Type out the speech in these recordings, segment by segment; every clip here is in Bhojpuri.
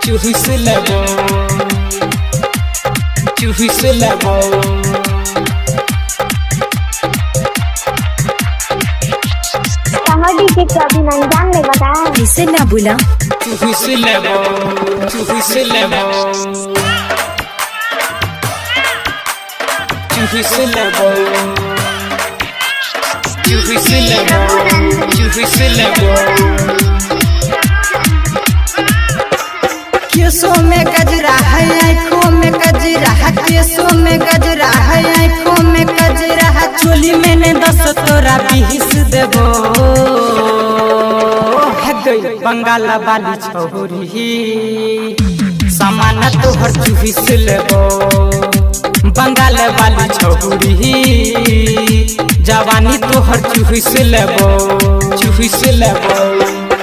chuish lebo, chuish lebo. टहर डीजे के अभिनंदन ने बताया किसे ना बुला chuish lebo, chuish lebo, chuish lebo, chuish lebo, chuish lebo. केसों में गजरा है आँखों में गजरा है केसों में गजरा है आँखों में गजरा है चोली मैंने 10 तोरा 20 देबो है गई बंगाल वाली छोरी सामान तोहर चुइस लेबो बंगाल वाली छोरी जवानी तोहर चुइस लेबो चुइस लेबो।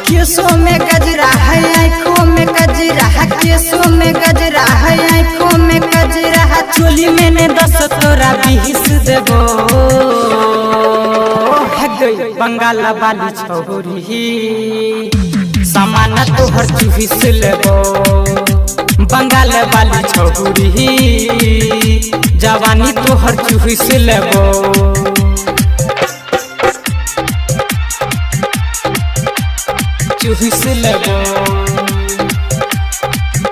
केसों में गजरा है आँखों में गजरा है केसों में गजरा है आँखों में गजरा है चोली मैंने 10 तोरा 20 देबो है गई बंगाल वाली छोरी सामान तोहर चुइस लेबो बंगाल वाली छोरी जवानी तोहर चुइस लेबो chuish lebo,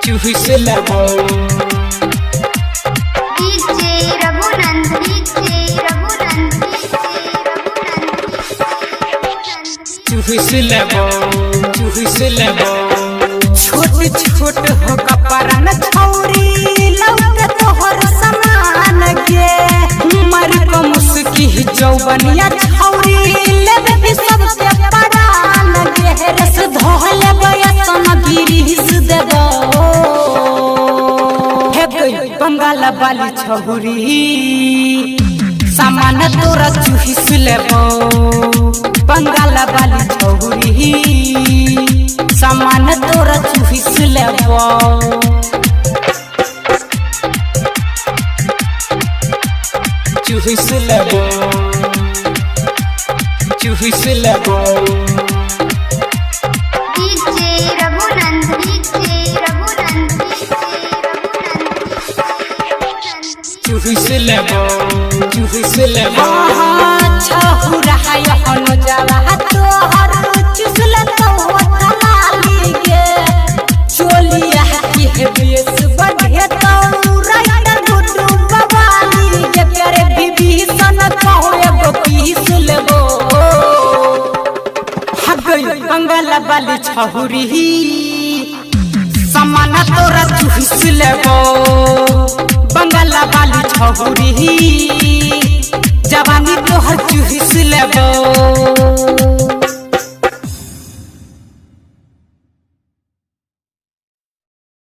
chuish lebo. DJ Raghunand chuish lebo, chuish lebo. छोट छोट हो कपड़ा न छौरी लौके तोहर समान गे मर को मुस्की जौबनिया छौरी लेबे भी सबके परान गे रस धोले बयसन गिरिस देबो हे गई बंगाल वाली छौरी सामान तोरा चुइस लेबो बंगाल वाली छौरी सामान तोरा चुइस लेबो chuish lebo, chuish lebo. DJ Raghunand chuish lebo, chuish lebo. छहुरा है हन जावा तोहर चुसले तो तलाली गे चोलिया की है बेस बढ़े तो राइटर गुड्डू बवाली गे प्यारे विभीषण कहो एगो पीस लेबो हगई बंगाल वाली छहुरी सामान तोरा चुइस लेबो बंगाल वाली छहुरी जवानी तोहर चुइस लेबो